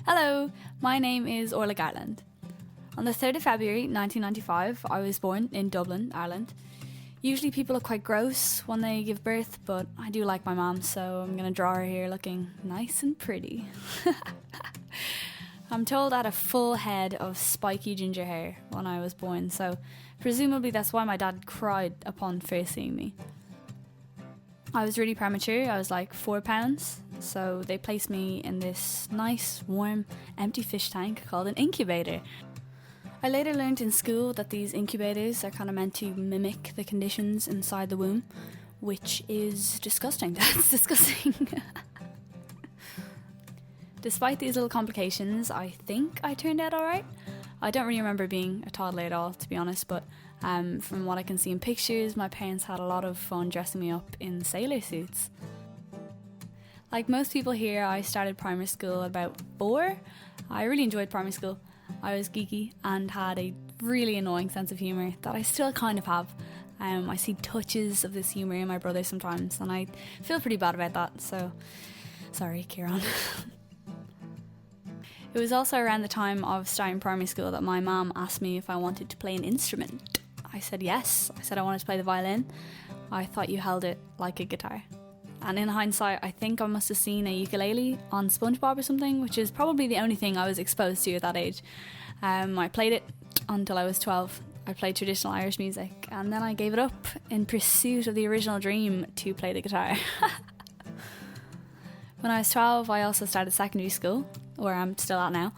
Hello, my name is Orla Gartland. On the 3rd of February 1995, I was born in Dublin, Ireland. Usually people look quite gross when they give birth, but I do like my mum, so I'm going to draw her here looking nice and pretty. I'm told I had a full head of spiky ginger hair when I was born, so presumably that's why my dad cried upon first seeing me. I was really premature. I was like 4 pounds, so they placed me in this nice, warm, empty fish tank called an incubator. I later learned in school that these incubators are kind of meant to mimic the conditions inside the womb, which is disgusting. That's disgusting. Despite these little complications, I think I turned out alright. I don't really remember being a toddler at all, to be honest, but from what I can see in pictures, my parents had a lot of fun dressing me up in sailor suits. Like most people here, I started primary school at about 4. I really enjoyed primary school. I was geeky and had a really annoying sense of humour that I still kind of have. I see touches of this humour in my brother sometimes, and I feel pretty bad about that, so sorry, Kieran. It was also around the time of starting primary school that my mum asked me if I wanted to play an instrument. I said yes. I said I wanted to play the violin. I thought you held it like a guitar. And in hindsight, I think I must have seen a ukulele on SpongeBob or something, which is probably the only thing I was exposed to at that age. I played it until I was 12. I played traditional Irish music, and then I gave it up in pursuit of the original dream to play the guitar. When I was 12, I also started secondary school, where I'm still at now.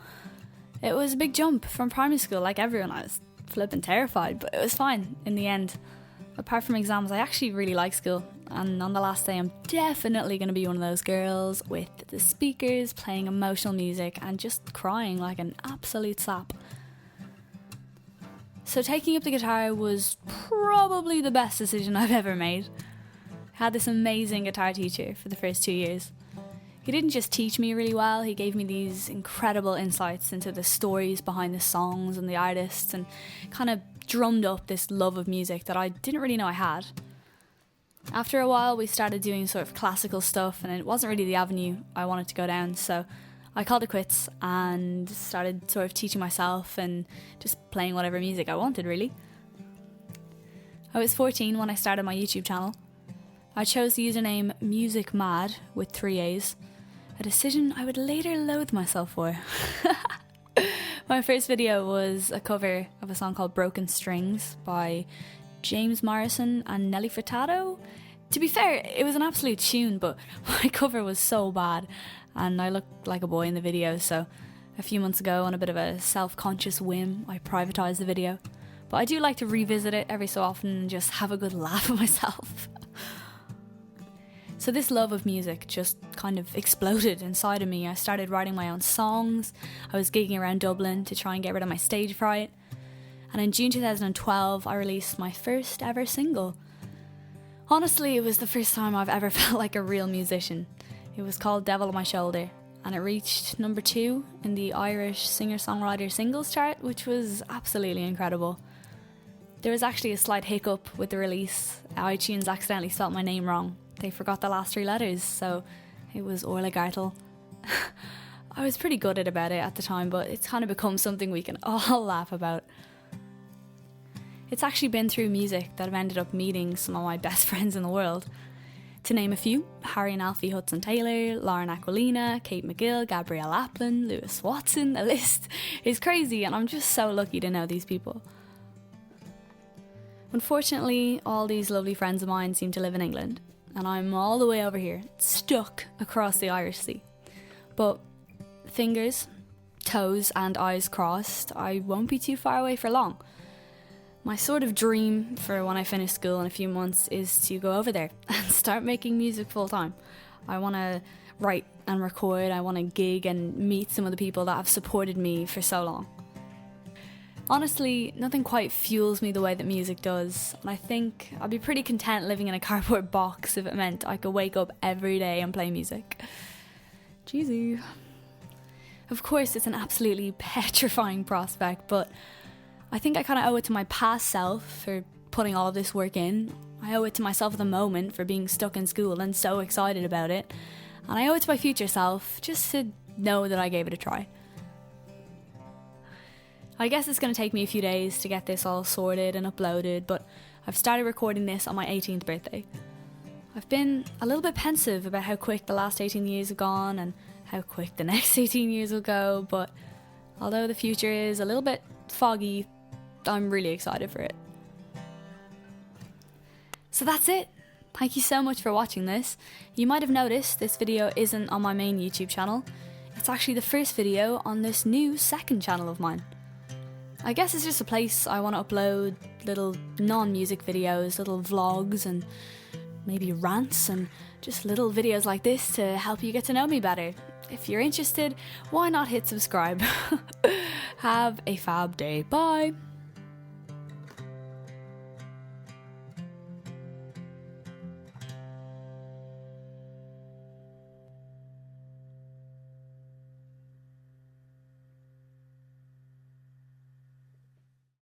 It was a big jump from primary school, like everyone. I was flipping terrified, but it was fine in the end. Apart from exams, I actually really like school, and on the last day I'm definitely going to be one of those girls with the speakers playing emotional music and just crying like an absolute sap. So taking up the guitar was probably the best decision I've ever made. I had this amazing guitar teacher for the first 2 years. He didn't just teach me really well, he gave me these incredible insights into the stories behind the songs and the artists, and kind of drummed up this love of music that I didn't really know I had. After a while, we started doing sort of classical stuff, and it wasn't really the avenue I wanted to go down, so I called it quits and started sort of teaching myself and just playing whatever music I wanted, really. I was 14 when I started my YouTube channel. I chose the username MusicMad with 3 A's, a decision I would later loathe myself for. My first video was a cover of a song called Broken Strings by James Morrison and Nelly Furtado. To be fair, it was an absolute tune, but my cover was so bad and I looked like a boy in the video, so a few months ago, on a bit of a self-conscious whim, I privatised the video. But I do like to revisit it every so often and just have a good laugh at myself. So this love of music just kind of exploded inside of me. I started writing my own songs. I was gigging around Dublin to try and get rid of my stage fright. And in June 2012, I released my first ever single. Honestly, it was the first time I've ever felt like a real musician. It was called Devil on My Shoulder, and it reached number 2 in the Irish singer-songwriter singles chart, which was absolutely incredible. There was actually a slight hiccup with the release. iTunes accidentally spelt my name wrong. They forgot the last 3 letters, so it was Orla Gartland. I was pretty gutted about it at the time, but it's kind of become something we can all laugh about. It's actually been through music that I've ended up meeting some of my best friends in the world. To name a few, Harry and Alfie Hudson-Taylor, Lauren Aquilina, Kate McGill, Gabrielle Applin, Lewis Watson. The list is crazy, and I'm just so lucky to know these people. Unfortunately, all these lovely friends of mine seem to live in England, and I'm all the way over here, stuck across the Irish Sea. But fingers, toes and eyes crossed, I won't be too far away for long. My sort of dream for when I finish school in a few months is to go over there and start making music full time. I want to write and record, I want to gig and meet some of the people that have supported me for so long. Honestly, nothing quite fuels me the way that music does, and I think I'd be pretty content living in a cardboard box if it meant I could wake up every day and play music. Jeezy. Of course, it's an absolutely petrifying prospect, but I think I kind of owe it to my past self for putting all of this work in. I owe it to myself at the moment for being stuck in school and so excited about it. and I owe it to my future self just to know that I gave it a try. I guess it's going to take me a few days to get this all sorted and uploaded, but I've started recording this on my 18th birthday. I've been a little bit pensive about how quick the last 18 years have gone and how quick the next 18 years will go, but although the future is a little bit foggy, I'm really excited for it. So that's it. Thank you so much for watching this. You might have noticed this video isn't on my main YouTube channel. It's actually the first video on this new second channel of mine. I guess it's just a place I want to upload little non-music videos, little vlogs and maybe rants and just little videos like this to help you get to know me better. If you're interested, why not hit subscribe? Have a fab day. Bye!